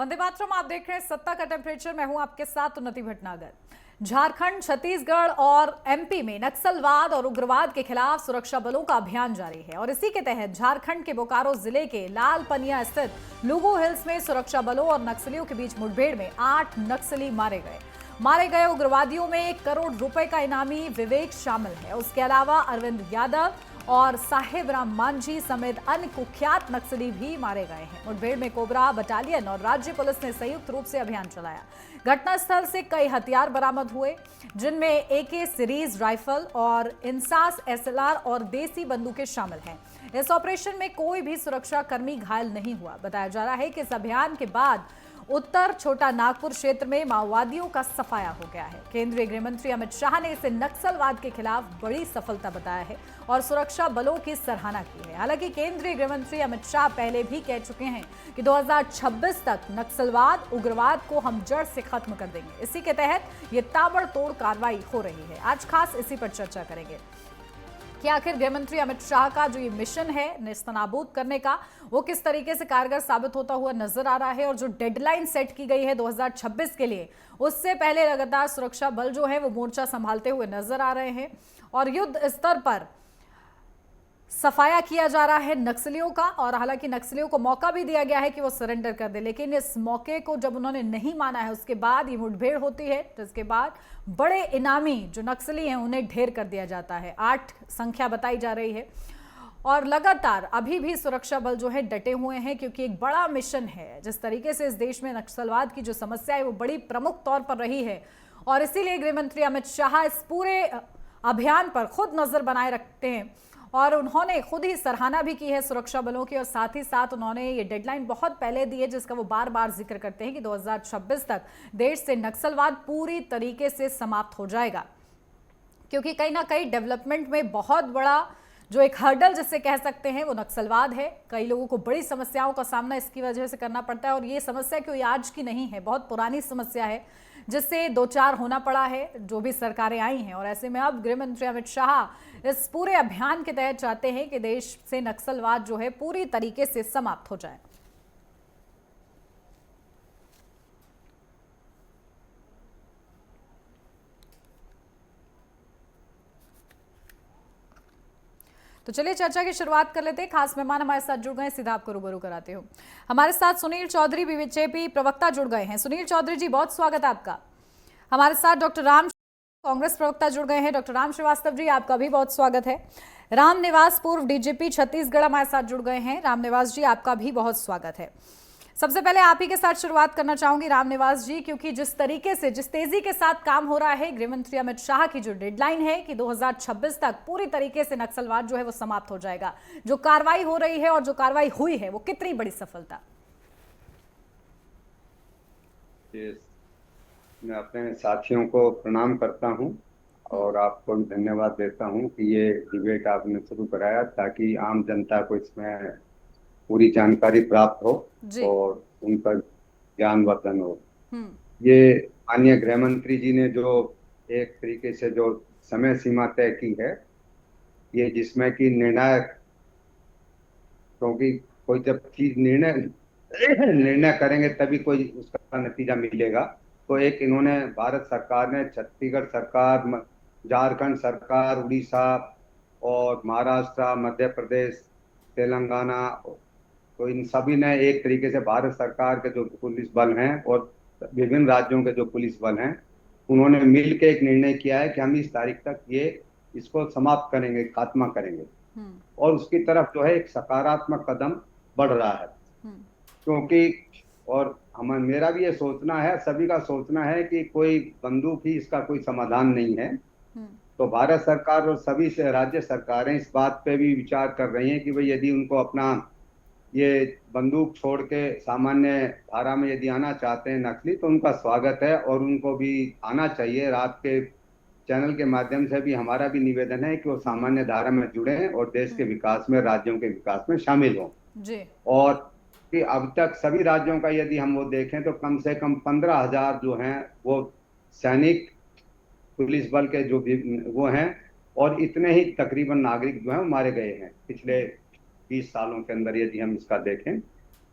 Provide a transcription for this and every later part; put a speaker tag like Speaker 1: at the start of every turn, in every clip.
Speaker 1: वंदे मातरम, आप देख रहे हैं सत्ता का टेम्परेचर। मैं हूं आपके साथ उन्नति भटनागर। झारखंड, छत्तीसगढ़ और एमपी में नक्सलवाद और उग्रवाद के खिलाफ सुरक्षा बलों का अभियान जारी है और इसी के तहत झारखंड के बोकारो जिले के लाल पनिया स्थित लुगु हिल्स में सुरक्षा बलों और नक्सलियों के बीच मुठभेड़ में 8 नक्सली मारे गए उग्रवादियों में 1 करोड़ रुपए का इनामी विवेक शामिल है। उसके अलावा अरविंद यादव और साहेब राम मांझी समेत अन्य कुख्यात नक्सली भी मारे गए हैं। मुठभेड़ में कोबरा बटालियन और राज्य पुलिस ने संयुक्त रूप से अभियान चलाया। घटनास्थल से कई हथियार बरामद हुए, जिनमें एके सीरीज राइफल और इंसास एसएलआर और देसी बंदूकें शामिल हैं। इस ऑपरेशन में कोई भी सुरक्षा कर्मी घायल नहीं हुआ। बताया जा रहा है कि इस अभियान के बाद उत्तर छोटा नागपुर क्षेत्र में माओवादियों का सफाया हो गया है। केंद्रीय गृह मंत्री अमित शाह ने इसे नक्सलवाद के खिलाफ बड़ी सफलता बताया है और सुरक्षा बलों की सराहना की है। हालांकि केंद्रीय गृह मंत्री अमित शाह पहले भी कह चुके हैं कि 2026 तक नक्सलवाद उग्रवाद को हम जड़ से खत्म कर देंगे। इसी के तहत ये ताबड़तोड़ कार्रवाई हो रही है। आज खास इसी पर चर्चा करेंगे कि आखिर गृहमंत्री अमित शाह का जो ये मिशन है नेस्तनाबूद करने का, वो किस तरीके से कारगर साबित होता हुआ नजर आ रहा है और जो डेडलाइन सेट की गई है 2026 के लिए, उससे पहले लगातार सुरक्षा बल जो है वो मोर्चा संभालते हुए नजर आ रहे हैं और युद्ध स्तर पर सफाया किया जा रहा है नक्सलियों का। और हालांकि नक्सलियों को मौका भी दिया गया है कि वो सरेंडर कर दे, लेकिन इस मौके को जब उन्होंने नहीं माना है उसके बाद ये मुठभेड़ होती है, जिसके बाद बड़े इनामी जो नक्सली हैं उन्हें ढेर कर दिया जाता है। 8 संख्या बताई जा रही है और लगातार अभी भी सुरक्षा बल जो है डटे हुए हैं, क्योंकि एक बड़ा मिशन है। जिस तरीके से इस देश में नक्सलवाद की जो समस्या है वो बड़ी प्रमुख तौर पर रही है और इसीलिए गृहमंत्री अमित शाह इस पूरे अभियान पर खुद नजर बनाए रखते हैं और उन्होंने खुद ही सराहना भी की है सुरक्षा बलों की। और साथ ही साथ उन्होंने ये डेडलाइन बहुत पहले दी है, जिसका वो बार बार जिक्र करते हैं कि 2026 तक देश से नक्सलवाद पूरी तरीके से समाप्त हो जाएगा, क्योंकि कहीं ना कहीं डेवलपमेंट में बहुत बड़ा जो एक हर्डल जिसे कह सकते हैं वो नक्सलवाद है। कई लोगों को बड़ी समस्याओं का सामना इसकी वजह से करना पड़ता है और ये समस्या कोई आज की नहीं है, बहुत पुरानी समस्या है, जिससे 2-4 होना पड़ा है जो भी सरकारें आई हैं। और ऐसे में अब गृह मंत्री अमित शाह इस पूरे अभियान के तहत चाहते हैं कि देश से नक्सलवाद जो है पूरी तरीके से समाप्त हो जाए। तो चलिए चर्चा की शुरुआत कर लेते हैं। खास मेहमान हमारे साथ जुड़ गए, सीधा आपको रूबरू कराते हो। हमारे साथ सुनील चौधरी बीजेपी प्रवक्ता जुड़ गए हैं। सुनील चौधरी जी, बहुत स्वागत है आपका। हमारे साथ डॉक्टर राम कांग्रेस प्रवक्ता जुड़ गए हैं। डॉक्टर राम श्रीवास्तव जी, आपका भी बहुत स्वागत है। राम निवास पूर्व डीजीपी छत्तीसगढ़ हमारे साथ जुड़ गए हैं। राम निवास जी, आपका भी बहुत स्वागत है। सबसे पहले आप ही के साथ शुरुआत करना चाहूंगी राम निवास जी, क्योंकि जिस तरीके से जिस तेजी के साथ काम हो रहा है, गृहमंत्री अमित शाह की जो डेडलाइन है कि 2026 तक पूरी तरीके से नक्सलवाद जो है वो समाप्त हो जाएगा, जो कार्रवाई हो रही है और जो कार्रवाई हुई है वो कितनी बड़ी सफलता?
Speaker 2: मैं अपने साथियों को प्रणाम करता हूं और आपको भी धन्यवाद देता हूं कि ये डिबेट आपने शुरू कराया ताकि आम जनता को इसमें पूरी जानकारी प्राप्त हो और उनका ज्ञानवर्धन हो। ये माननीय गृह मंत्री जी ने जो एक तरीके से जो समय सीमा तय की है, ये जिसमें कि निर्णायक, क्योंकि कोई जब चीज निर्णय करेंगे तभी कोई उसका नतीजा मिलेगा। तो एक इन्होंने भारत सरकार ने, छत्तीसगढ़ सरकार, झारखंड सरकार, उड़ीसा और महाराष्ट्र, मध्य प्रदेश, तेलंगाना, तो इन सभी ने एक तरीके से भारत सरकार के जो पुलिस बल हैं और विभिन्न राज्यों के जो पुलिस बल हैं, उन्होंने मिल के एक निर्णय किया है कि हम इस तारीख तक इसको समाप्त करेंगे, खात्मा करेंगे। और उसकी तरफ जो है एक सकारात्मक कदम बढ़ रहा है, क्योंकि और मेरा भी ये सोचना है, सभी का सोचना है कि कोई बंदूक ही इसका कोई समाधान नहीं है। तो भारत सरकार और सभी से राज्य सरकारें इस बात पे भी विचार कर रही हैं कि भाई यदि उनको अपना ये बंदूक छोड़ के सामान्य धारा में यदि आना चाहते हैं नक्सली, तो उनका स्वागत है और उनको भी आना चाहिए। रात के चैनल के माध्यम से भी हमारा भी निवेदन है कि वो सामान्य धारा में जुड़े और देश के विकास में, राज्यों के विकास में शामिल हों। और कि अब तक सभी राज्यों का यदि हम वो देखें तो कम से कम 15,000 जो हैं वो सैनिक पुलिस बल के जो वो हैं, और इतने ही तकरीबन नागरिक जो हैं मारे गए हैं पिछले 20 सालों के अंदर, यदि हम इसका देखें।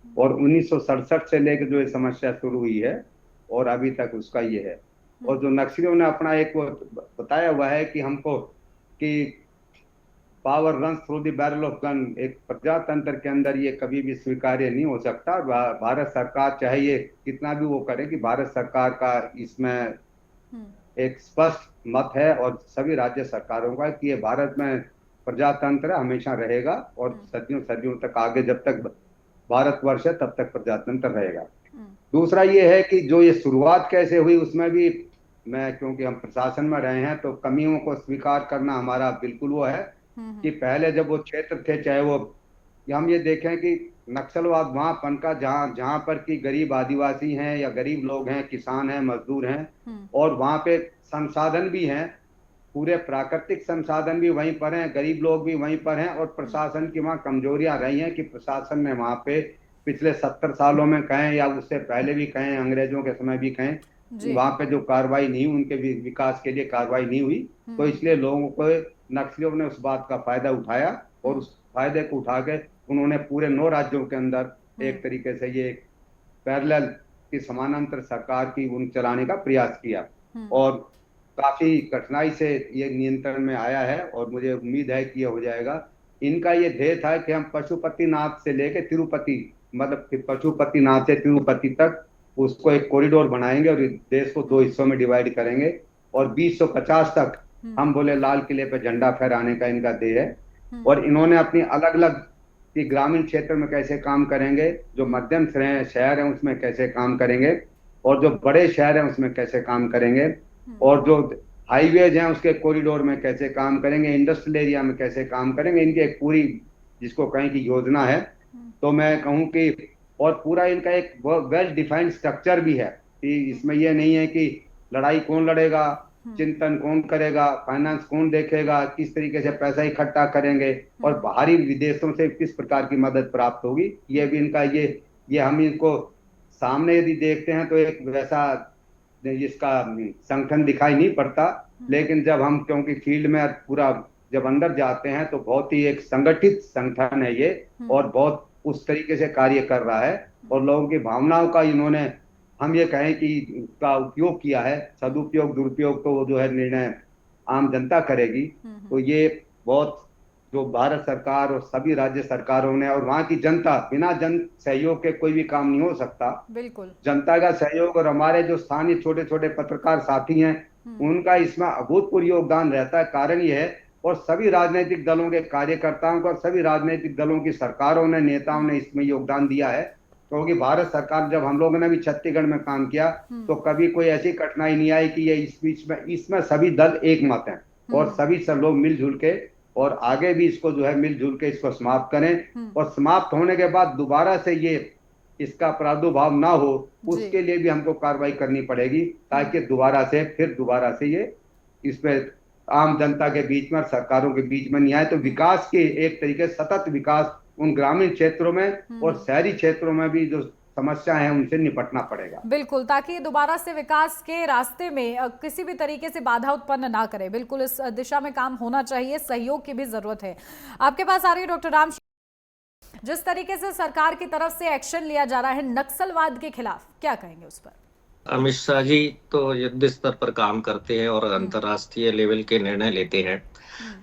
Speaker 2: और 1967 से लेकर जो ये समस्या शुरू हुई है और अभी तक उसका ये है। और जो नक्सलियों ने अपना एक वो बताया हुआ है कि हमको कि power run through the barrel of gun, एक प्रजातंत्र के अंदर ये कभी भी स्वीकार्य नहीं हो सकता। भारत सरकार चाहे ये कितना भी वो करे, कि भारत सरकार का इसमें एक स्पष्ट मत है और सभी राज्य सरकारों का कि ये भारत में प्रजातंत्र हमेशा रहेगा और सदियों सदियों तक आगे जब तक भारतवर्ष है तब तक प्रजातंत्र रहेगा। दूसरा ये है कि जो ये शुरुआत कैसे हुई उसमें भी मैं, क्योंकि हम प्रशासन में रहे हैं, तो कमियों को स्वीकार करना हमारा बिल्कुल वो है कि पहले जब वो क्षेत्र थे, चाहे वो हम ये देखें कि नक्सलवाद वहां पनका जहां जहां पर कि गरीब आदिवासी हैं या गरीब लोग हैं, किसान हैं, मजदूर हैं, और वहां पे संसाधन भी हैं, पूरे प्राकृतिक संसाधन भी वहीं पर हैं, गरीब लोग भी वहीं पर हैं, और प्रशासन की वहाँ कमजोरियां रही हैं कि प्रशासन ने वहां पे पिछले 70 सालों में कहें या उससे पहले भी कहें, अंग्रेजों के समय भी कहें, वहां पे जो कार्रवाई नहीं हुई, उनके विकास के लिए कार्रवाई नहीं हुई। तो इसलिए लोगों को, नक्सलियों ने उस बात का फायदा उठाया और उस फायदे को उठा के उन्होंने पूरे 9 राज्यों के अंदर एक तरीके से ये पैरेलल की समानांतर सरकार की उन चलाने का प्रयास किया और काफी कठिनाई से ये नियंत्रण में आया है और मुझे उम्मीद है कि ये हो जाएगा। इनका ये ध्येय था कि हम पशुपतिनाथ से लेके तिरुपति, मतलब पशुपतिनाथ से तिरुपति तक उसको एक कॉरिडोर बनाएंगे और देश को 2 हिस्सों में डिवाइड करेंगे और 2050 तक हम बोले लाल किले पे झंडा फहराने का इनका ध्येय है। और इन्होंने अपनी अलग अलग कि ग्रामीण क्षेत्र में कैसे काम करेंगे, जो मध्यम शहर हैं उसमें कैसे काम करेंगे, और जो बड़े शहर हैं उसमें कैसे काम करेंगे, और जो हाईवेज हैं उसके कॉरिडोर में कैसे काम करेंगे, इंडस्ट्रियल एरिया में कैसे काम करेंगे। इनकी एक पूरी, जिसको कहें कि योजना है। तो मैं कहूँ कि और पूरा इनका एक वेल डिफाइंड स्ट्रक्चर भी है कि इसमें यह नहीं है कि लड़ाई कौन लड़ेगा, चिंतन कौन करेगा, फाइनेंस कौन देखेगा, किस तरीके से पैसा इकट्ठा करेंगे और बाहरी विदेशों से किस प्रकार की मदद प्राप्त होगी। ये भी इनका ये हम इनको सामने यदि देखते हैं तो एक वैसा जिसका संगठन दिखाई नहीं पड़ता, लेकिन जब हम, क्योंकि फील्ड में पूरा जब अंदर जाते हैं तो बहुत ही एक संगठित संगठन है ये और बहुत उस तरीके से कार्य कर रहा है और लोगों की भावनाओं का इन्होंने, हम ये कहें कि उसका उपयोग किया है। सदुपयोग दुरुपयोग तो वो जो है निर्णय आम जनता करेगी। तो ये बहुत, जो भारत सरकार और सभी राज्य सरकारों ने और वहां की जनता, बिना जन सहयोग के कोई भी काम नहीं हो सकता।
Speaker 1: बिल्कुल
Speaker 2: जनता का सहयोग और हमारे जो स्थानीय छोटे छोटे पत्रकार साथी हैं उनका इसमें अभूतपूर्व योगदान रहता है। कारण यह है, और सभी राजनीतिक दलों के कार्यकर्ताओं का और सभी राजनीतिक दलों की सरकारों ने, नेताओं ने इसमें योगदान दिया है। क्योंकि भारत सरकार, जब हम लोगों ने भी छत्तीसगढ़ में काम किया तो कभी कोई ऐसी कठिनाई नहीं आई कि ये इस बीच में, इसमें सभी दल एक मत हैं और सभी सब लोग मिलजुल के और आगे भी इसको जो है मिलजुल के इसको समाप्त करें और समाप्त होने के बाद दोबारा से ये इसका प्रादुर्भाव ना हो, उसके लिए भी हमको कार्रवाई करनी पड़ेगी ताकि दोबारा से ये इसमें आम जनता के बीच में और सरकारों के बीच में नहीं आए। तो विकास के एक तरीके सतत विकास उन ग्रामीण क्षेत्रों में और शहरी क्षेत्रों में भी जो समस्या है उनसे निपटना पड़ेगा।
Speaker 1: बिल्कुल, ताकि दोबारा से विकास के रास्ते में किसी भी तरीके से बाधा उत्पन्न ना करे। बिल्कुल इस दिशा में काम होना चाहिए, सहयोग की भी जरूरत है। आपके पास आ रही है डॉक्टर राम, जिस तरीके से सरकार की तरफ से एक्शन लिया जा रहा है नक्सलवाद के खिलाफ, क्या कहेंगे उस पर?
Speaker 3: अमित शाह जी तो युद्ध स्तर पर काम करते हैं और अंतर्राष्ट्रीय लेवल के निर्णय लेते हैं।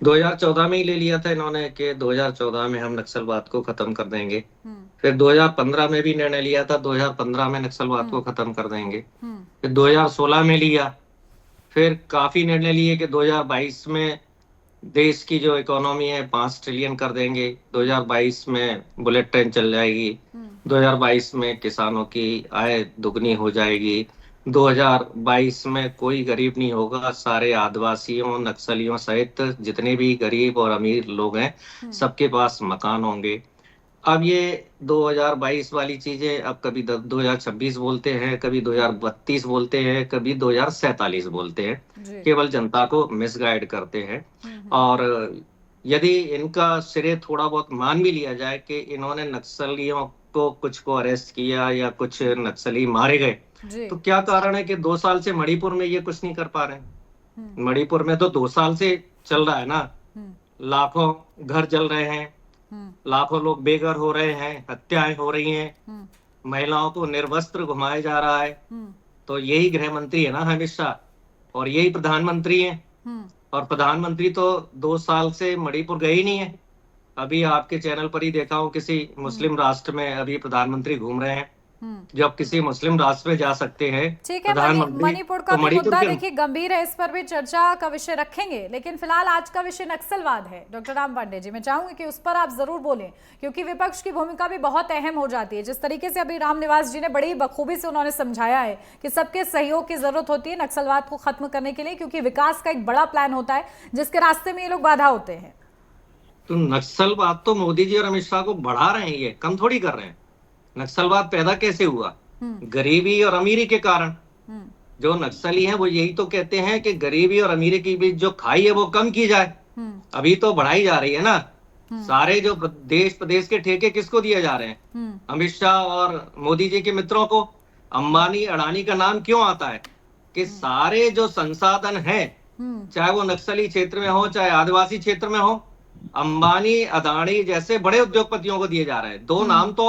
Speaker 3: 2014 में ही ले लिया था इन्होंने कि 2014 में हम नक्सलवाद को खत्म कर देंगे। फिर 2015 में भी निर्णय लिया था 2015 में नक्सलवाद को खत्म कर देंगे। फिर 2016 में लिया, फिर काफी निर्णय लिए कि 2022 में देश की जो इकोनॉमी है 5 ट्रिलियन कर देंगे, 2022 में बुलेट ट्रेन चल जाएगी, 2022 में किसानों की आय दुगनी हो जाएगी, 2022 में कोई गरीब नहीं होगा, सारे आदिवासियों, नक्सलियों सहित जितने भी गरीब और अमीर लोग हैं सबके पास मकान होंगे। अब ये 2022 वाली चीजें अब कभी 2026 बोलते हैं, कभी 2032 बोलते हैं, कभी 2047 बोलते हैं, केवल जनता को मिसगाइड करते हैं। और यदि इनका श्रेय थोड़ा बहुत मान भी लिया जाए कि इन्होंने नक्सलियों को कुछ को अरेस्ट किया या कुछ नक्सली मारे गए, तो क्या कारण है कि 2 साल से मणिपुर में ये कुछ नहीं कर पा रहे? मणिपुर में तो 2 साल से चल रहा है ना, लाखों घर जल रहे हैं, लाखों लोग बेघर हो रहे हैं, हत्याएं हो रही हैं, महिलाओं को निर्वस्त्र घुमाया जा रहा है। तो यही गृह मंत्री है ना अमित शाह, और यही प्रधानमंत्री है। और प्रधानमंत्री तो 2 साल से मणिपुर गए ही नहीं है। अभी आपके चैनल पर ही देखा हूँ, किसी मुस्लिम राष्ट्र में अभी प्रधानमंत्री घूम रहे हैं। जब किसी मुस्लिम राष्ट्र में जा सकते हैं
Speaker 1: ठीक है,
Speaker 3: प्रधानमंत्री,
Speaker 1: मणिपुर का
Speaker 3: तो
Speaker 1: भी मुद्दा
Speaker 3: के
Speaker 1: देखिए गंभीर है, इस पर भी चर्चा का विषय रखेंगे। लेकिन फिलहाल आज का विषय नक्सलवाद है। डॉक्टर राम पांडे जी, मैं चाहूंगी कि उस पर आप जरूर बोलें, क्योंकि विपक्ष की भूमिका भी बहुत अहम हो जाती है। जिस तरीके से अभी रामनिवास जी ने बड़ी बखूबी से उन्होंने समझाया है कि सबके सहयोग की जरूरत होती है नक्सलवाद को खत्म करने के लिए, क्योंकि विकास का एक बड़ा प्लान होता है जिसके रास्ते में ये लोग बाधा होते हैं।
Speaker 3: तो नक्सलवाद तो मोदी जी और अमित शाह को बढ़ा रहे हैं, ये कम थोड़ी कर रहे हैं। नक्सलवाद पैदा कैसे हुआ? गरीबी और अमीरी के कारण। जो नक्सली हैं वो यही तो कहते हैं कि गरीबी और अमीरी के बीच जो खाई है वो कम की जाए। अभी तो बढ़ाई जा रही है ना। सारे जो देश प्रदेश के ठेके किसको दिए जा रहे हैं? अमित शाह और मोदी जी के मित्रों को। अंबानी अडानी का नाम क्यों आता है? कि सारे जो संसाधन हैं, चाहे वो नक्सली क्षेत्र में हो चाहे आदिवासी क्षेत्र में हो, अंबानी अदानी जैसे बड़े उद्योगपतियों को दिए जा रहे हैं। 2 नाम तो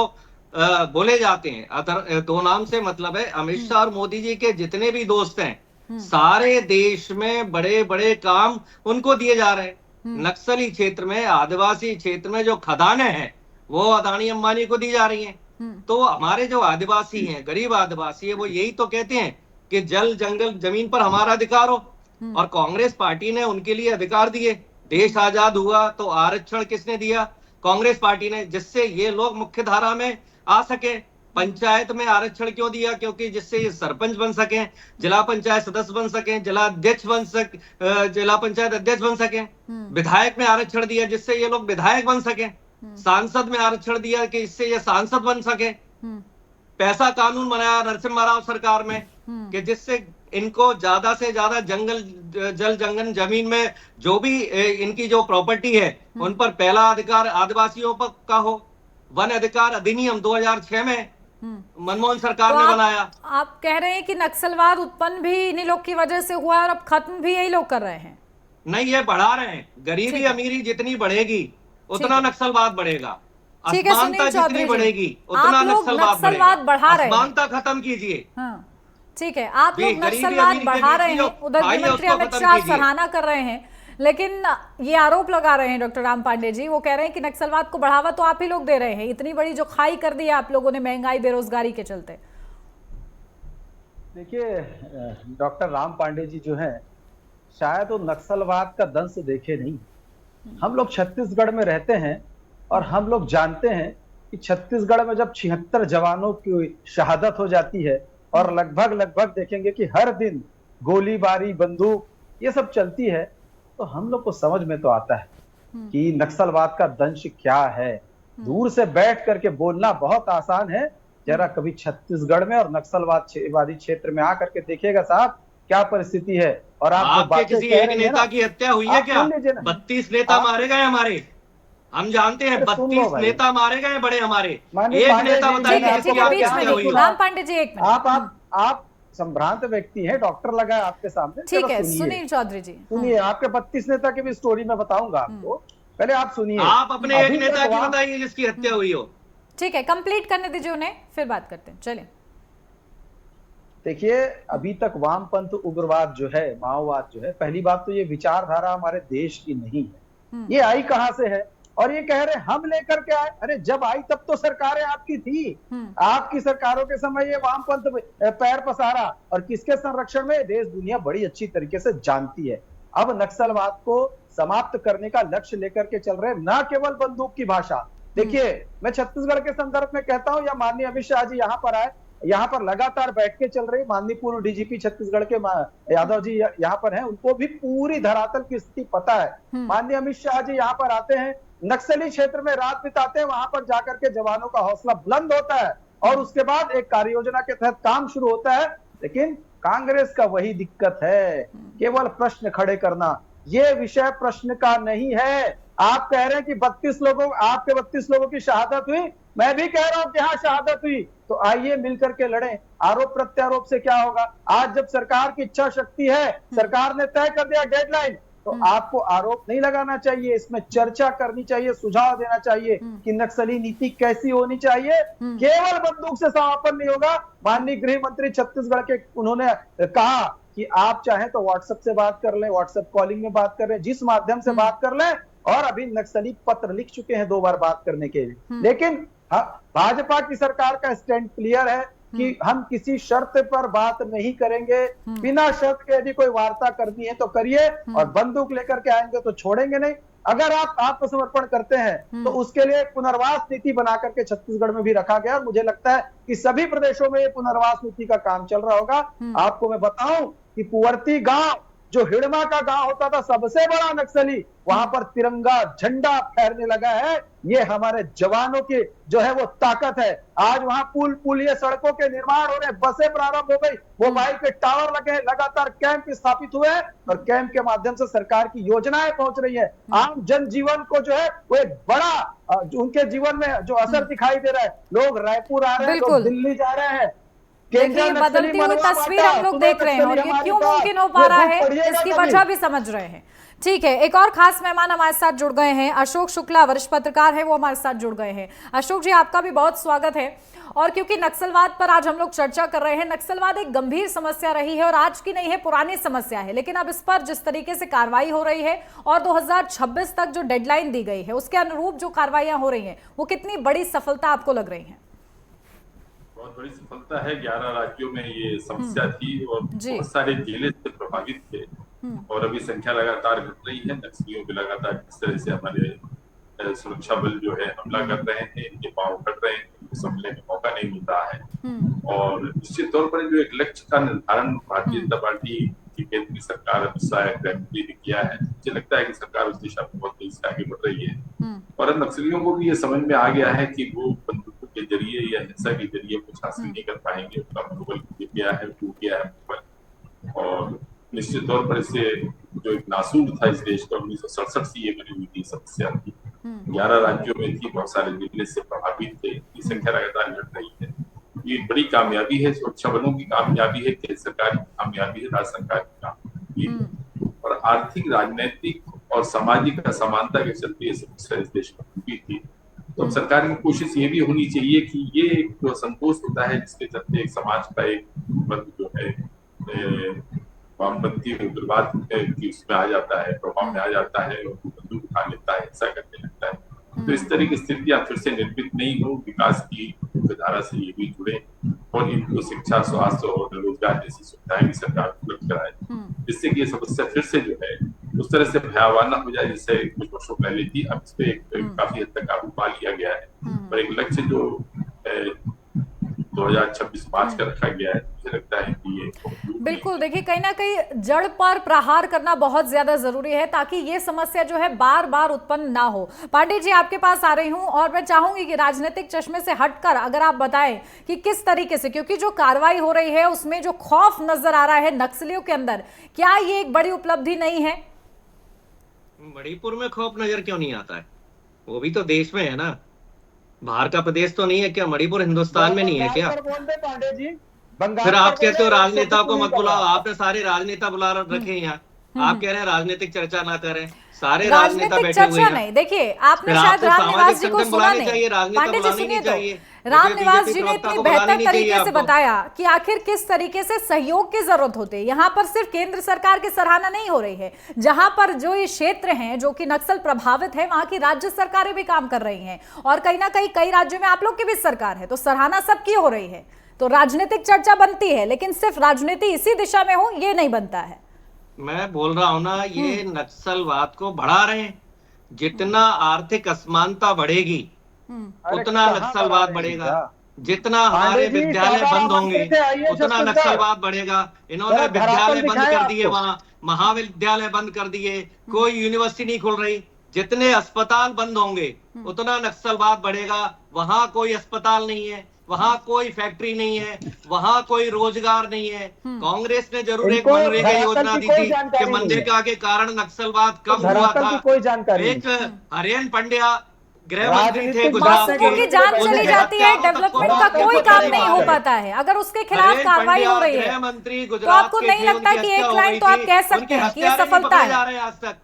Speaker 3: बोले जाते हैं। 2 नाम से मतलब है अमित शाह और मोदी जी के जितने भी दोस्त हैं, सारे देश में बड़े बड़े काम उनको दिए जा रहे हैं। नक्सली क्षेत्र में, आदिवासी क्षेत्र में जो खदानें हैं वो अदानी अंबानी को दी जा रही हैं। तो हमारे जो आदिवासी हैं, गरीब आदिवासी है, वो यही तो कहते हैं कि जल जंगल जमीन पर हमारा अधिकार हो। और कांग्रेस पार्टी ने उनके लिए अधिकार दिए। देश आजाद हुआ तो आरक्षण किसने दिया? कांग्रेस पार्टी ने, जिससे ये लोग मुख्य धारा में आ सके। पंचायत में आरक्षण क्यों दिया? क्योंकि जिससे ये सरपंच बन सके, जिला पंचायत सदस्य बन सके, जिला पंचायत अध्यक्ष बन सके। विधायक में आरक्षण दिया जिससे ये लोग विधायक बन सके। सांसद में आरक्षण दिया कि इससे ये सांसद बन सके। पैसा कानून बनाया नरसिम्हा राव सरकार में कि जिससे इनको ज्यादा से ज्यादा जल जंगल जमीन में जो भी इनकी जो प्रॉपर्टी है उन पर पहला अधिकार आदिवासियों पर का हो। वन अधिकार अधिनियम 2006 में मनमोहन सरकार ने बनाया।
Speaker 1: आप कह रहे हैं कि नक्सलवाद उत्पन्न भी इन्हीं लोग की वजह से हुआ और अब खत्म भी यही लोग कर रहे हैं?
Speaker 3: नहीं, ये बढ़ा रहे हैं। गरीबी अमीरी जितनी बढ़ेगी उतना नक्सलवाद बढ़ेगा। असमानता जितनी बढ़ेगी उतना नक्सलवाद बढ़ा रहे हैं। असमानता खत्म कीजिए।
Speaker 1: ठीक है, आप लोग नक्सलवाद बढ़ा रहे हैं, उधर गृहमंत्री अमित शाह सराहना कर रहे हैं, लेकिन ये आरोप लगा रहे हैं डॉक्टर राम पांडे जी। वो कह रहे हैं कि नक्सलवाद को बढ़ावा तो आप ही लोग दे रहे हैं। इतनी बड़ी जो खाई कर दी है आप लोगों ने महंगाई बेरोजगारी के चलते।
Speaker 4: देखिए, डॉक्टर राम पांडे जी जो हैं शायद वो नक्सलवाद का दंश देखे नहीं। हम लोग छत्तीसगढ़ में रहते हैं और हम लोग जानते हैं कि छत्तीसगढ़ में जब 76 जवानों की शहादत हो जाती है और लगभग देखेंगे कि हर दिन गोलीबारी, बंदूक ये सब चलती है, तो हम लोग को समझ में तो आता है कि नक्सलवाद का दंश क्या है। दूर से बैठ करके बोलना बहुत आसान है, जरा कभी छत्तीसगढ़ में और नक्सलवादी क्षेत्र में आकर के देखिएगा साहब क्या परिस्थिति है। और
Speaker 3: आपके किसी एक नेता की हत्या हुई है क्या? 32 नेता मारे गए हमारे, हम जानते हैं। 32 नेता मारे गए बड़े हमारे। एक नेता बताइए।
Speaker 1: राम पांडे जी, एक मिनट।
Speaker 4: आप संभ्रांत व्यक्ति हैं, डॉक्टर लगा है आपके सामने।
Speaker 1: ठीक है, सुनील चौधरी जी
Speaker 4: सुनिए, आपके 32 नेता की भी स्टोरी मैं बताऊंगा आपको, पहले आप सुनिए।
Speaker 3: आप अपने एक नेता की बताइए जिसकी हत्या हुई हो।
Speaker 1: ठीक है, कंप्लीट करने दीजिए उन्हें, फिर बात करते हैं। चलिए,
Speaker 4: देखिए, अभी तक वामपंथ उग्रवाद जो है, माओवाद जो है, पहली बात तो ये विचारधारा हमारे देश की नहीं है। ये आई कहां से है? और ये कह रहे हम लेकर के आए। अरे जब आई तब तो सरकारें आपकी थी। आपकी सरकारों के समय ये वामपंथ पैर पसारा, और किसके संरक्षण में? देश दुनिया बड़ी अच्छी तरीके से जानती है। अब नक्सलवाद को समाप्त करने का लक्ष्य लेकर के चल रहे, ना केवल बंदूक की भाषा। देखिए, मैं छत्तीसगढ़ के संदर्भ में कहता हूं, या माननीय अमित शाह जी यहाँ पर आए, यहाँ पर लगातार बैठ के चल रही, माननीय पूर्व डीजीपी छत्तीसगढ़ के यादव जी यहाँ पर हैं, उनको भी पूरी धरातल की स्थिति पता है। माननीय अमित शाह जी यहाँ पर आते हैं, नक्सली क्षेत्र में रात बिताते हैं, वहां पर जाकर के जवानों का हौसला बुलंद होता है और उसके बाद एक कार्य योजना के तहत काम शुरू होता है। लेकिन कांग्रेस का वही दिक्कत है, केवल प्रश्न खड़े करना। ये विषय प्रश्न का नहीं है। आप कह रहे हैं कि 32 लोगों, आपके 32 लोगों की शहादत हुई, मैं भी कह रहा हूं कि हाँ शहादत हुई, तो आइए मिलकर के लड़ें। आरोप प्रत्यारोप से क्या होगा? आज जब सरकार की इच्छा शक्ति है, सरकार ने तय कर दिया डेडलाइन तो आपको आरोप नहीं लगाना चाहिए, इसमें चर्चा करनी चाहिए, सुझाव देना चाहिए कि नक्सली नीति कैसी होनी चाहिए। केवल बंदूक से समापन नहीं होगा। माननीय गृह मंत्री छत्तीसगढ़ के उन्होंने कहा कि आप चाहें तो व्हाट्सएप से बात कर लें, व्हाट्सएप कॉलिंग में बात कर लें, जिस माध्यम से बात कर लें। और अभी नक्सली पत्र लिख चुके हैं 2 बार बात करने के लिए। लेकिन भाजपा की सरकार का स्टैंड क्लियर है कि हम किसी शर्त पर बात नहीं करेंगे। बिना शर्त के यदि कोई वार्ता करनी है तो करिए, और बंदूक लेकर के आएंगे तो छोड़ेंगे नहीं। अगर आप आत्मसमर्पण करते हैं तो उसके लिए पुनर्वास नीति बना करके छत्तीसगढ़ में भी रखा गया। और मुझे लगता है कि सभी प्रदेशों में ये पुनर्वास नीति का काम चल रहा होगा। आपको मैं बताऊं कि पुवर्ती गांव, जो हिड़मा का गांव होता था सबसे बड़ा नक्सली, वहां पर तिरंगा झंडा फहरने लगा है। ये हमारे जवानों की जो है वो ताकत है। आज वहां पुल ये सड़कों के निर्माण हो रहे, बसें प्रारंभ हो गई, मोबाइल पे टावर लगे, लगातार कैंप स्थापित हुए और कैंप के माध्यम से सरकार की योजनाएं पहुंच रही है। आम जनजीवन को जो है वो एक बड़ा उनके जीवन में जो असर दिखाई दे रहा है। लोग रायपुर आ रहे हैं, लोग दिल्ली जा रहे हैं।
Speaker 1: देखिए, बदलती हुई तस्वीर हम लोग देख रहे हैं और ये क्यों मुमकिन हो पा रहा है, इसकी वजह भी समझ रहे हैं। ठीक है, एक और खास मेहमान हमारे साथ जुड़ गए हैं, अशोक शुक्ला, वरिष्ठ पत्रकार है, वो हमारे साथ जुड़ गए हैं। अशोक जी, आपका भी बहुत स्वागत है। और क्योंकि नक्सलवाद पर आज हम लोग चर्चा कर रहे हैं, नक्सलवाद एक गंभीर समस्या रही है और आज की नहीं है, पुरानी समस्या है। लेकिन अब इस पर जिस तरीके से कार्रवाई हो रही है और 2026 तक जो डेडलाइन दी गई है उसके अनुरूप जो कार्रवाइयां हो रही हैं, वो कितनी बड़ी सफलता आपको लग रही है?
Speaker 5: बहुत बड़ी सफलता है। 11 राज्यों में ये समस्या थी और बहुत सारे जिले से प्रभावित थे और अभी संख्या लगातार घट रही है। नक्सलियों पे लगातार किस तरह से हमारे सुरक्षा बल जो है हमला कर रहे हैं, इनके पांव कट रहे हैं, संभलने का मौका नहीं मिल रहा है। और निश्चित तौर पर जो एक लक्ष्य का निर्धारण भारतीय जनता पार्टी की केंद्रीय सरकार अमित शाह ने किया है, मुझे लगता है कि सरकार उस दिशा में बहुत तेजी से आगे बढ़ रही है। और अब नक्सलियों को भी ये समझ में आ गया है कि वो बंदूकों के जरिए या हिंसा के जरिए कुछ हासिल नहीं कर पाएंगे। उनका मनोबल टूट गया है। और निश्चित तौर पर इससे जो एक नासूर था इस देश का, 1967 से ये बनी हुई थी समस्या थी, 11 राज्यों में थी, बहुत सारे जिले से प्रभावित थे, ये संख्या लगातार घट रही है। ये बड़ी कामयाबी है, सुरक्षा बलों की कामयाबी है, केंद्र सरकार की कामयाबी है, राज्य सरकार की कामयाबी है। और आर्थिक, राजनीतिक और सामाजिक असमानता के चलते ये समस्या इस देश में हुई थी। तो अब सरकार की कोशिश ये भी होनी चाहिए कि ये एक जो असंतोष होता है जिसके चलते एक समाज का एक वर्ग जो है वामपंथी उग्रवाद की उसमें आ जाता है, प्रभाव में आ जाता है और बंदूक उठा लेता है, हिंसा करने लगता है। तो इस तरह की स्थितियां फिर से निर्मित नहीं हो, विकास की धारा से ये भी जुड़े और इनको शिक्षा, स्वास्थ्य और रोजगार जैसी सुविधाएं भी सरकार उपलब्ध कराए, जिससे कि ये समस्या फिर से जो है उस तरह से भयावह न हो जाए जैसे कुछ वर्षों पहले थी। अब इस पे काफी हद तक काबू पा लिया गया है और एक लक्ष्य जो 2026 मार्च का रखा गया है, मुझे लगता है कि ये
Speaker 1: बिल्कुल। देखिए, कहीं ना कहीं जड़ पर प्रहार करना बहुत ज्यादा जरूरी है ताकि ये समस्या जो है बार बार उत्पन्न ना हो। पांडे जी, आपके पास आ रही हूं और मैं चाहूंगी कि राजनीतिक चश्मे से हटकर अगर आप बताएं कि किस तरीके से, क्योंकि जो कार्रवाई हो रही है उसमें जो खौफ नजर आ रहा है नक्सलियों के अंदर, क्या ये एक बड़ी उपलब्धि नहीं है?
Speaker 3: मणिपुर में खौफ नजर क्यों नहीं आता है? वो भी तो देश में है ना, बाहर का प्रदेश तो नहीं है क्या? मणिपुर हिंदुस्तान में नहीं है क्या?
Speaker 4: पांडे जी,
Speaker 3: फिर आप कहते हो राजनेता को मत बुलाओ, आपने सारे राजनेता बुला रखे हैं यहाँ, आप कह रहे हैं राजनीतिक चर्चा ना करें, सारे राजनेता बैठे हुए हैं।
Speaker 1: नहीं, देखिए, आपने शायद रामनिवास जी को सुना नहीं। पांडे जी सुनिए तो, रामनिवास जी ने इतनी बेहतर तरीके से बताया कि आखिर किस तरीके से सहयोग की जरूरत होती है। यहाँ पर सिर्फ केंद्र सरकार की सराहना नहीं हो रही है, जहां पर जो ये क्षेत्र हैं जो कि नक्सल प्रभावित है, वहां की राज्य सरकारें भी काम कर रही हैं और कहीं ना कहीं कई राज्यों में आप लोग की भी सरकार है, तो सराहना सबकी हो रही है। तो राजनीतिक चर्चा बनती है, लेकिन सिर्फ राजनीति इसी दिशा में हो ये नहीं बनता है।
Speaker 3: मैं बोल रहा हूं ना, ये नक्सलवाद को बढ़ा रहे हैं। जितना आर्थिक असमानता बढ़ेगी उतना नक्सलवाद बढ़ेगा। जितना हमारे विद्यालय बंद होंगे उतना नक्सलवाद बढ़ेगा। इन्होंने विद्यालय बंद कर दिए, वहाँ महाविद्यालय बंद कर दिए, कोई यूनिवर्सिटी नहीं खुल रही। जितने अस्पताल बंद होंगे उतना नक्सलवाद बढ़ेगा। वहां कोई अस्पताल नहीं है, वहां कोई फैक्ट्री नहीं है, वहां कोई रोजगार नहीं है। कांग्रेस ने जरूर एक मनरेगा योजना दी थी कि मनरेगा के कारण नक्सलवाद कम हुआ था। एक हरेन पंड्या गृह मंत्री थे गुजरात
Speaker 1: मासूमों की जान चली जाती है, डेवलपमेंट का कोई काम नहीं हो पाता है। अगर उसके खिलाफ कार्रवाई हो रही है तो आपको नहीं लगता कि एक लाइन तो आप कह सकते हैं कि ये सफलता है?
Speaker 3: आज तक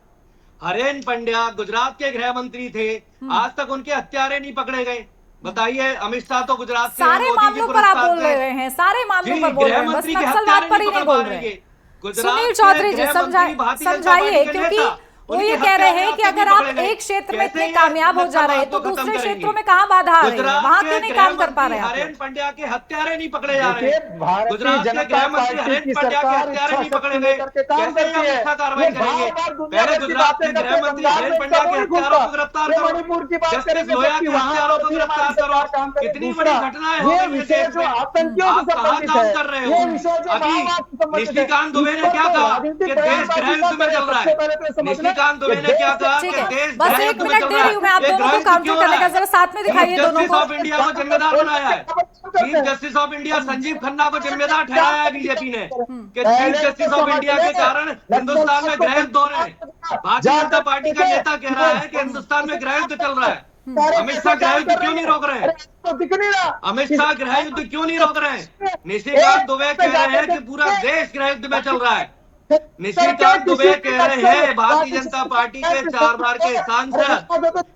Speaker 3: हरेन पंड्या गुजरात के गृह मंत्री थे, आज तक उनके हत्यारे नहीं पकड़े गए। बताइए, अमित शाह तो गुजरात के
Speaker 1: सारे मामलों पर आप बोल रहे हैं, सारे मामलों पर बोल रहे हैं, बस नक्सलवाद पर ही नहीं बोल रहे हैं। सुनील चौधरी जी समझाइए, क्योंकि वो ये कह रहे हैं कि अगर आप एक क्षेत्र में इतने कामयाब हो जा रहे हैं तो दूसरे क्षेत्रों में कहाँ बाधा आ रही है, वहां क्यों नहीं काम कर पा रहे हैं?
Speaker 3: हरेन पंड्या के हत्यारे नहीं पकड़े जा रहे हैं।
Speaker 4: भारतीय
Speaker 3: गुजरात के
Speaker 4: जनता
Speaker 3: गृह मंत्री
Speaker 4: पार्टी
Speaker 3: हरेन
Speaker 4: की
Speaker 3: पंड्या के
Speaker 4: सरकार
Speaker 3: हत्यारे नहीं पकड़े गए,
Speaker 4: करके काम
Speaker 3: कैसे
Speaker 4: करती है।
Speaker 3: अच्छा कार्रवाई करेंगे? पहले गुजरात के गृह मंत्री हरेन पंड्या के हत्यारों को गिरफ्तार करो,
Speaker 4: मणिपुर की बात
Speaker 3: जस्टिस
Speaker 4: करेंगे
Speaker 3: लोया के
Speaker 4: जबकि वहां
Speaker 3: हत्यारों को
Speaker 4: पर भी
Speaker 3: गिरफ्तार
Speaker 4: हमारी सरकार काम
Speaker 3: करो।
Speaker 4: करे।
Speaker 3: कितनी
Speaker 4: दूसरा,
Speaker 3: बड़ी घटनाएं हो
Speaker 4: ये
Speaker 3: गई
Speaker 4: विषय
Speaker 3: देश
Speaker 4: जो
Speaker 3: में,
Speaker 4: आतंकियों
Speaker 3: आप
Speaker 4: से
Speaker 3: कहाँ
Speaker 4: संबंधित
Speaker 3: काम
Speaker 4: है,
Speaker 3: कर रहे
Speaker 4: ये
Speaker 3: हो?
Speaker 4: विषय जो
Speaker 3: अभी
Speaker 4: माओवाद से संबंधित है,
Speaker 3: निशिकांत दुबे ने
Speaker 4: इस पर
Speaker 3: क्या कहा
Speaker 4: राजनीतिक
Speaker 3: कि देश
Speaker 4: बयानबाजी
Speaker 3: गृह युद्ध में चल रहा
Speaker 4: सबसे पहले तो
Speaker 3: है।
Speaker 4: समझना
Speaker 3: निशिकांत दुबे
Speaker 4: कि
Speaker 3: ने क्या
Speaker 4: देश
Speaker 3: कहा
Speaker 1: ठीक
Speaker 3: कि
Speaker 1: है,
Speaker 3: देश
Speaker 1: बस
Speaker 3: गृह
Speaker 1: एक
Speaker 3: युद्ध में
Speaker 1: मिनट
Speaker 3: चल
Speaker 1: दे
Speaker 3: रहा
Speaker 1: रही हूँ मैं आप
Speaker 3: है।
Speaker 1: दोनों को काउंटर करने का, जरा साथ में दिखाइए दोनों
Speaker 3: जस्टिस
Speaker 1: को।
Speaker 3: ऑफ इंडिया को जिम्मेदार बनाया है, chief justice of India Sanjeev Khanna को जिम्मेदार ठहराया है बीजेपी ने कि चीफ जस्टिस ऑफ इंडिया के कारण हिंदुस्तान में गृह युद्ध हो रहे हैं। भारतीय जनता पार्टी का नेता कह रहा है कि हिंदुस्तान में गृह युद्ध चल रहा है। अमित शाह गृह युद्ध क्यों नहीं रोक रहे हैं? अमित शाह गृह युद्ध क्यों नहीं रोक रहे हैं? निशिकांत दुबे कह रहे हैं कि पूरा देश गृह युद्ध में चल रहा है। निशिकांत दुबे कह रहे हैं, भारतीय जनता पार्टी के 4 बार के सांसद,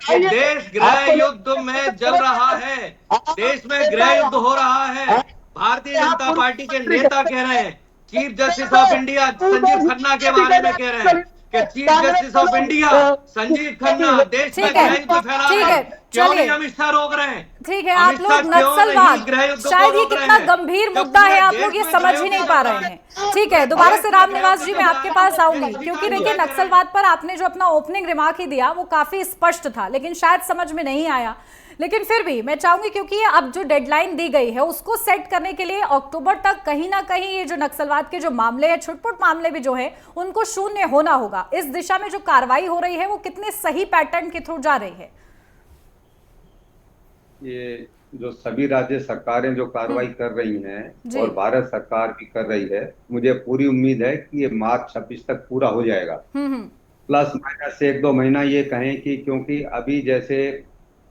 Speaker 3: कि देश गृह युद्ध में जल रहा है, देश में गृह युद्ध हो रहा है। भारतीय जनता पार्टी के नेता कह रहे हैं, chief justice of India Sanjeev Khanna के बारे में कह रहे हैं कि chief justice of India Sanjeev Khanna देश में गृह युद्ध फैला रहे हैं। क्यों नहीं अमित शाह रोक रहे हैं?
Speaker 1: ठीक है, आप लोग नक्सलवाद, शायद ये कितना गंभीर मुद्दा है, आप लोग ये समझ ही नहीं पा रहे हैं। ठीक है, दोबारा से रामनिवास जी मैं आपके पास आऊंगी, क्योंकि देखिए नक्सलवाद पर आपने जो अपना ओपनिंग रिमार्क ही दिया वो काफी स्पष्ट था, लेकिन शायद समझ में नहीं आया। लेकिन फिर भी मैं चाहूंगी, क्योंकि अब जो डेडलाइन दी गई है उसको सेट करने के लिए अक्टूबर तक कहीं ना कहीं ये जो नक्सलवाद के जो मामले हैं, छुटपुट मामले भी जो है, उनको शून्य होना होगा। इस दिशा में जो कार्रवाई हो रही है वो कितने सही पैटर्न के थ्रू जा रही है?
Speaker 2: ये जो सभी राज्य सरकारें जो कार्रवाई कर रही हैं और भारत सरकार भी कर रही है, मुझे पूरी उम्मीद है कि ये मार्च 26 तक पूरा हो जाएगा। प्लस माइनस 1-2 महीना ये कहें कि, क्योंकि अभी जैसे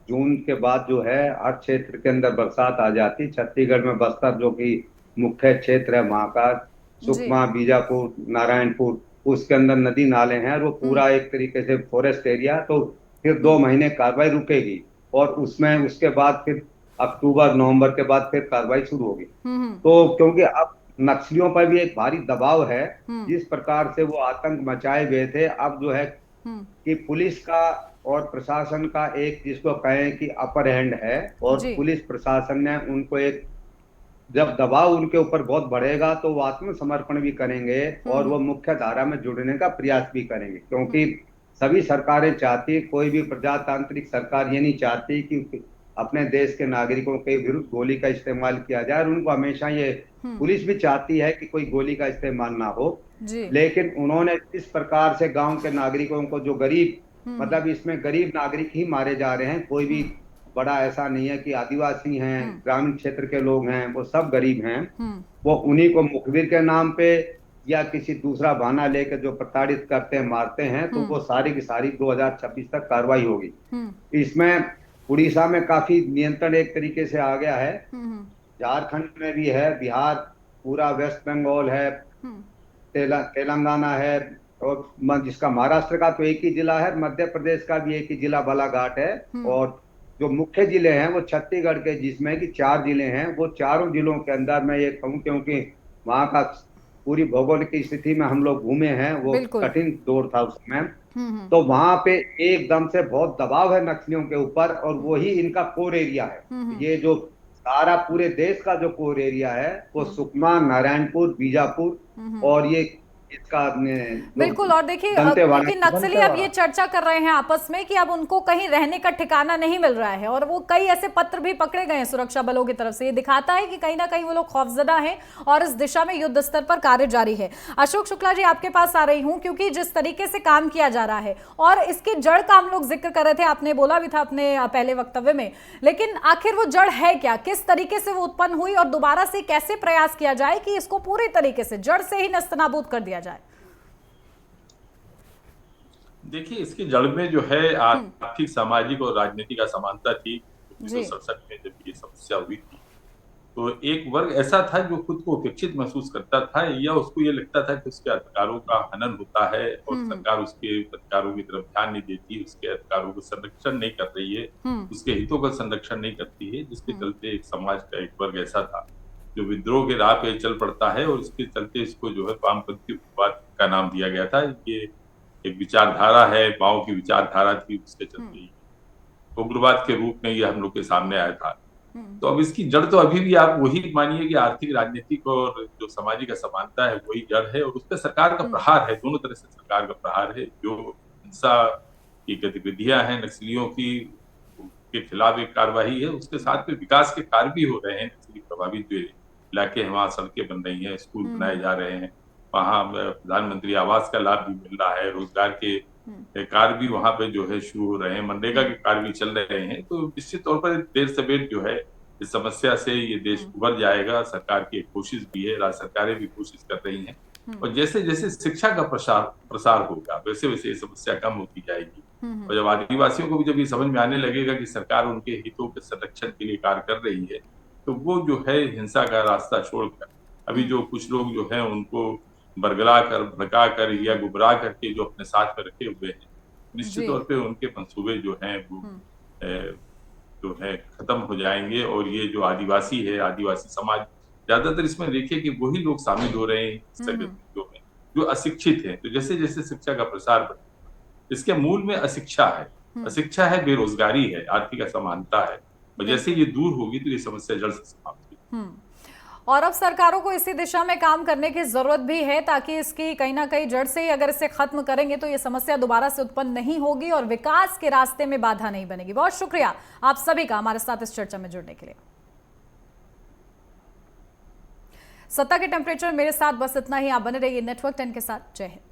Speaker 2: जून के बाद जो है हर क्षेत्र के अंदर बरसात आ जाती। छत्तीसगढ़ में बस्तर जो कि मुख्य क्षेत्र है वहां का, सुकमा, बीजापुर, नारायणपुर, उसके अंदर नदी नाले हैं और वो पूरा एक तरीके से फॉरेस्ट एरिया। तो फिर 2 महीने कार्रवाई रुकेगी और उसमें उसके बाद फिर अक्टूबर नवंबर के बाद फिर कार्रवाई शुरू होगी। तो क्योंकि अब नक्सलियों पर भी एक भारी दबाव है, जिस प्रकार से वो आतंक मचाए गए थे, अब जो है कि पुलिस का और प्रशासन का एक, जिसको कहें कि अपर हैंड है, और पुलिस प्रशासन ने उनको एक, जब दबाव उनके ऊपर बहुत बढ़ेगा तो वो आत्मसमर्पण भी करेंगे और वो मुख्य धारा में जुड़ने का प्रयास भी करेंगे। क्योंकि सभी सरकारें चाहती, कोई भी प्रजातांत्रिक सरकार ये नहीं चाहती कि अपने देश के नागरिकों के विरुद्ध गोली का इस्तेमाल किया जाए, और उनको हमेशा ये पुलिस भी चाहती है कि कोई गोली का इस्तेमाल ना हो। लेकिन उन्होंने इस प्रकार से गांव के नागरिकों को, जो गरीब, मतलब इसमें गरीब नागरिक ही मारे जा रहे हैं, कोई भी बड़ा ऐसा नहीं है कि आदिवासी हैं, ग्रामीण क्षेत्र के लोग हैं, वो सब गरीब हैं। वो उन्हीं को मुखबिर के नाम पे या किसी दूसरा बहाना लेकर जो प्रताड़ित करते हैं, मारते हैं। तो वो सारी की सारी 2026 तक कार्रवाई होगी। इसमें उड़ीसा में काफी नियंत्रण एक तरीके से आ गया है, झारखंड में भी है, बिहार, पूरा वेस्ट बंगाल है, तेलंगाना है, और जिसका महाराष्ट्र का तो एक ही जिला है, मध्य प्रदेश का भी एक ही जिला बालाघाट है। और जो मुख्य जिले हैं वो छत्तीसगढ़ के, जिसमें कि 4 जिले हैं, वो चारों जिलों के अंदर मैं ये कहूँ, क्योंकि वहाँ का पूरी भौगोलिक स्थिति में हम लोग घूमे हैं, वो कठिन दौर था उसमें, तो वहां पे एकदम से बहुत दबाव है नक्सलियों के ऊपर, और वही इनका कोर एरिया है। ये जो सारा पूरे देश का जो कोर एरिया है वो सुकमा, नारायणपुर, बीजापुर, और ये इसका
Speaker 1: बिल्कुल। और देखिए क्योंकि नक्सली अब ये चर्चा कर रहे हैं आपस में कि अब उनको कहीं रहने का ठिकाना नहीं मिल रहा है, और वो कई ऐसे पत्र भी पकड़े गए हैं सुरक्षा बलों की तरफ से। ये दिखाता है कि कहीं ना कहीं वो लोग खौफजदा हैं और इस दिशा में युद्ध स्तर पर कार्य जारी है। अशोक शुक्ला जी आपके पास आ रही हूँ, क्योंकि जिस तरीके से काम किया जा रहा है और इसकी जड़ का हम लोग जिक्र कर रहे थे, आपने बोला भी था अपने पहले वक्तव्य में, लेकिन आखिर वो जड़ है क्या, किस तरीके से वो उत्पन्न हुई और दोबारा से कैसे प्रयास किया जाए कि इसको पूरी तरीके से जड़ से ही नस्तनाबूद कर दिया जाए?
Speaker 5: देखिए, इसकी जड़ में जो है आर्थिक, सामाजिक और राजनीतिक असमानता थी। 1967 में जब ये समस्या हुई थी, तो एक वर्ग ऐसा था जो खुद को उपेक्षित महसूस करता था, या उसको ये लगता था कि उसके अधिकारों का हनन होता है और सरकार उसके अधिकारों की तरफ ध्यान नहीं देती, उसके अधिकारों को संरक्षण नहीं कर रही है, उसके हितों का संरक्षण नहीं करती है, जिसके चलते एक समाज का एक वर्ग ऐसा था जो विद्रोह के राह पे चल पड़ता है, और इसके चलते इसको जो है वामपंथी उग्रवाद का नाम दिया गया था। ये एक विचारधारा है, माओ की विचारधारा थी, उसके चलते उग्रवाद के रूप में ये हम लोग के सामने आया था। तो अब इसकी जड़ तो अभी भी आप वही मानिए कि आर्थिक, राजनीतिक और जो सामाजिक असमानता है वही जड़ है, और उस पर सरकार का प्रहार है, दोनों तरह से सरकार का प्रहार है। जो हिंसा की गतिविधियां हैं नक्सलियों की, के खिलाफ एक कार्रवाई है, उसके साथ में विकास के कार्य भी हो रहे हैं। नक्सली प्रभावित जो इलाके हैं वहां सड़कें बन रही हैं, स्कूल बनाए जा रहे हैं, वहां प्रधानमंत्री आवास का लाभ भी मिल रहा है, रोजगार के कार्य भी वहां पे जो है शुरू हो रहे हैं, मनरेगा के कार्य भी चल रहे हैं। तो निश्चित तौर पर देर सवेर जो है इस समस्या से ये देश उबर जाएगा। सरकार की एक कोशिश भी है, राज्य सरकारें भी कोशिश कर रही हैं, और जैसे जैसे शिक्षा का प्रसार होगा वैसे वैसे ये समस्या कम होती जाएगी। और जब आदिवासियों को भी जब ये समझ में आने लगेगा कि सरकार उनके हितों के संरक्षण के लिए कार्य कर रही है, तो वो जो है हिंसा का रास्ता छोड़कर, अभी जो कुछ लोग जो है उनको बरगला कर, भड़का कर या गुमराह करके जो अपने साथ में रखे हुए हैं, निश्चित तौर पे उनके मंसूबे जो हैं वो जो है खत्म हो जाएंगे। और ये जो आदिवासी है, आदिवासी समाज, ज्यादातर इसमें देखिए कि वही लोग शामिल हो रहे हैं इस गतिविधियों में जो अशिक्षित है। तो जैसे जैसे शिक्षा का प्रसार बढ़ेगा, इसके मूल में अशिक्षा है, अशिक्षा है, बेरोजगारी है, आर्थिक असमानता है, और जैसे ये दूर होगी तो ये समस्या जड़ से समाप्त होगी।
Speaker 1: और अब सरकारों को इसी दिशा में काम करने की जरूरत भी है, ताकि इसकी कहीं ना कहीं जड़ से ही अगर इसे खत्म करेंगे तो ये समस्या दोबारा से उत्पन्न नहीं होगी और विकास के रास्ते में बाधा नहीं बनेगी। बहुत शुक्रिया आप सभी का हमारे साथ इस चर्चा में जुड़ने के लिए। सत्ता के टेम्परेचर मेरे साथ बस इतना ही। आप बने रहिए नेटवर्क 10 के साथ। जय हिंद।